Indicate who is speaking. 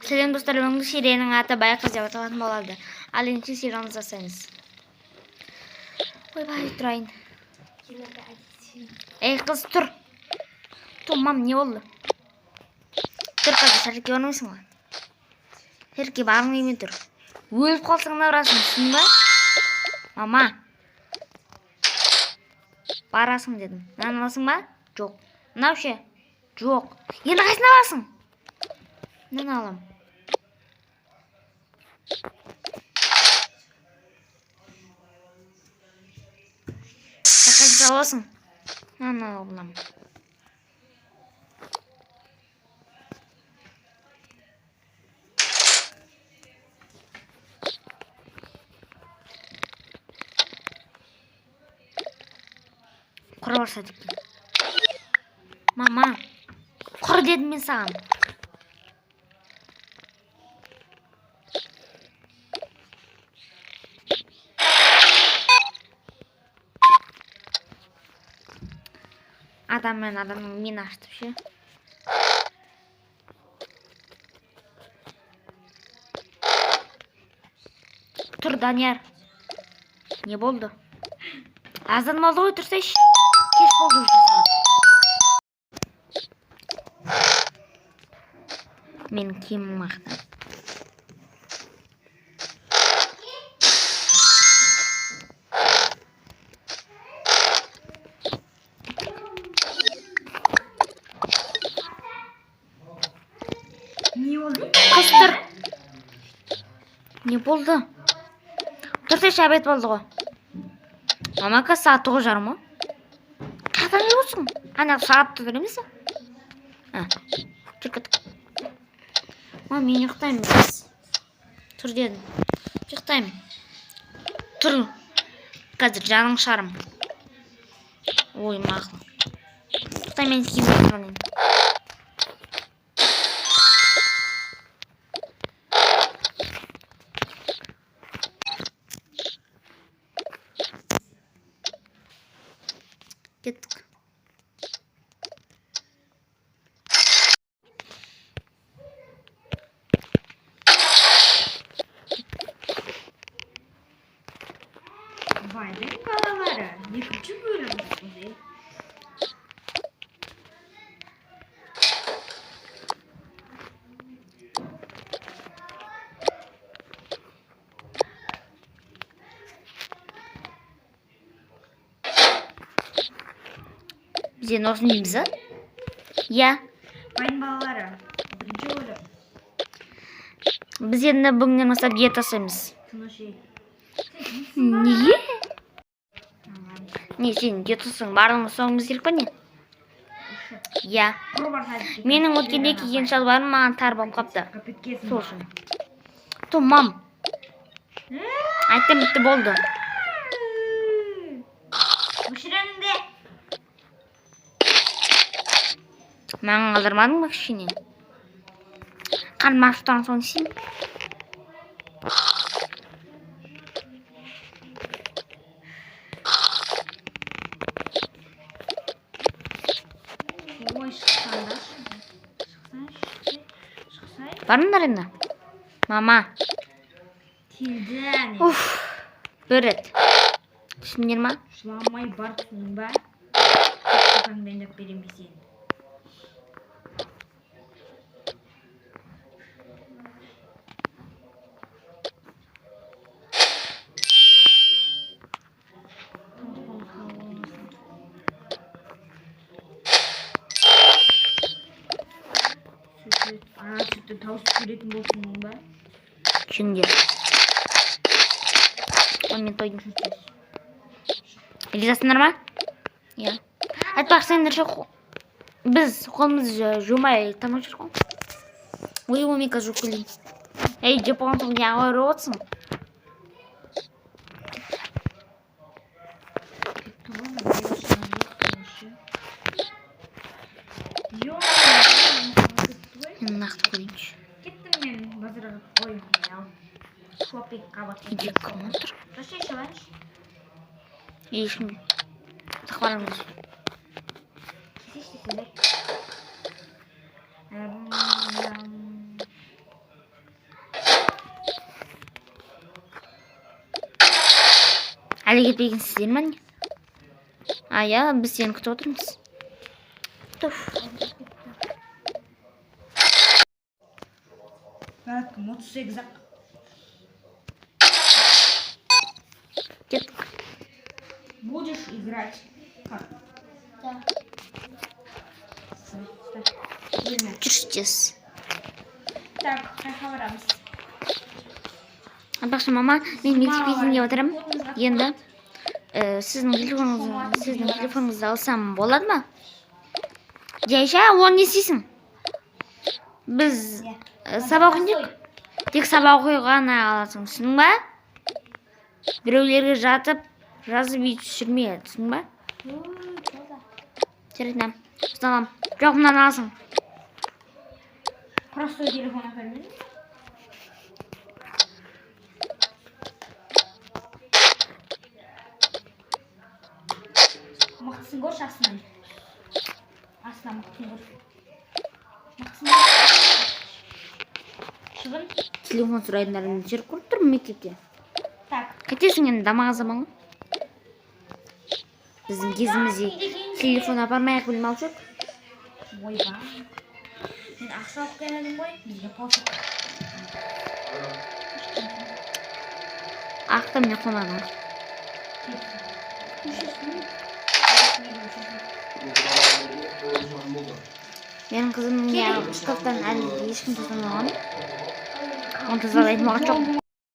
Speaker 1: Selam dostlar, бүгінгі серияның аты Байқыз деп аталатын болады. Ал енді сериямызды жасаймыз. Ойбай, тұрайын. Ей қыз, тұр. Мам, не болды? Тұр қазір, шәрекке бармайсың ба? Шәрекке барғың келмей тұр. Өліп қалсаң да барасың, түсін ба? Мама. Барасың дедім. Мынаны аласың ба? Жоқ. Мынау ше? Жоқ. Енді қайсына аласың? Мынаны алам. Қайсына аласың? Мынаны аламын. Құр барса деп. Мама, құр дедім мен саған. Адам мен адамның мен аштым ше. Тұр, Данияр. Не болды? Азан болды ғой, тұрсайшы. Кеш болды уже сағат. Мен киімім мақтан. Қыстыр. Не болды? Тұрсайшы, обед болды ғой. Мама, қазір сағат 9:30 ма? Қайдан не болсың? Ана сағатты тұр емес пе? Жүркет. Мама, мен ұйықтаймын біз. Тұр дедім. Ұйықтаймын. Тұр. Қазір жаның шарым. Ой, мақыл. Ұйықтаймын, мен киімді тұрғанын. Кеттік.
Speaker 2: Байдың балалары екінші бөлім осындай.
Speaker 1: Біз енді осыны дейміз, а? Иә.
Speaker 2: Байдың балалары бірінші бөлім.
Speaker 1: Біз енді бүгіннен бастап диета жасаймыз.
Speaker 2: Тыныш ей.
Speaker 1: Неге? Не, сен диета жасасаң барлығын соңымыз керек па не? Иә. Менің өткенде киген шалбарым маған тар болып қапты. Сол үшін. Мам. Айттым, бітті болды.
Speaker 2: Мүшіріңді.
Speaker 1: Маған қалдырмадың ба кішкене? Қан маршруттан соң сен?
Speaker 2: Ой, шықсаңдар. Шықсай.
Speaker 1: Барыңдар енді. Мама.
Speaker 2: Келді.
Speaker 1: Бір рет. Түсіндер ма?
Speaker 2: Жыламай бар түсінің ба? Қақаңды айнап берем бе сен? Sütü tavuk süretin bolsun ba?
Speaker 1: Çünkü. Он мен тойдың. Ризасыңдар ма? Иә. Айтпақсыңдар жоқ. Біз қолымызды жумай тамақ жүріп қой. Ой, мен қазір жуып келейін. Ей, жеп болған соң не қойып отырсың? Мен нақты көрейінші.
Speaker 2: Кеттім мен базарға қоймай. Шопик қабат.
Speaker 1: Иди кім отыр?
Speaker 2: Расчай шалайыншы.
Speaker 1: Ешкім. Сақпарыңыз.
Speaker 2: Кесешті селек.
Speaker 1: әлі кетпегенсіздер ме? Иә, біз сені күтіп отырмыз.
Speaker 2: Бәлкім 38-ақ.
Speaker 1: Кеттік.
Speaker 2: Будешь играть? Как?
Speaker 3: Да.
Speaker 1: Жүрші тез.
Speaker 2: Так, қайқа барамыз.
Speaker 1: Бақшы мама, мен мектепке дейін отырамын. Енді сіздің телефоныңызды алсам болады ма? Жайша, оны не істейсің? Біз сабақ өндік. Тек сабақ оқуға ғана аласың, түсінің ба? Біреулерге жатып, жазып үй түсірме, түсің ба? Жарайды, ұсталам. Жоқ, мынаны аласың.
Speaker 2: Простой телефон әпермейді. Мықтысын көрші астынан. Астынан мықтысын көрші. Мықтысын көрші. Шығын.
Speaker 1: Телефон сұрайдыңдар, жүріп көріп тұрмын мектепте.
Speaker 2: Так.
Speaker 1: Қайтесің енді дамаға заман? Біздің кезімізде телефон апармай-ақ білім алып жүр.
Speaker 2: Ойба. Сен ақша алып келдің ғой, бізге пофиг.
Speaker 1: Ақта міне қомадың. Менің қызымның шкафтан әлі ешкім тазалмаған. Оны тазалайтын уақыт жоқ.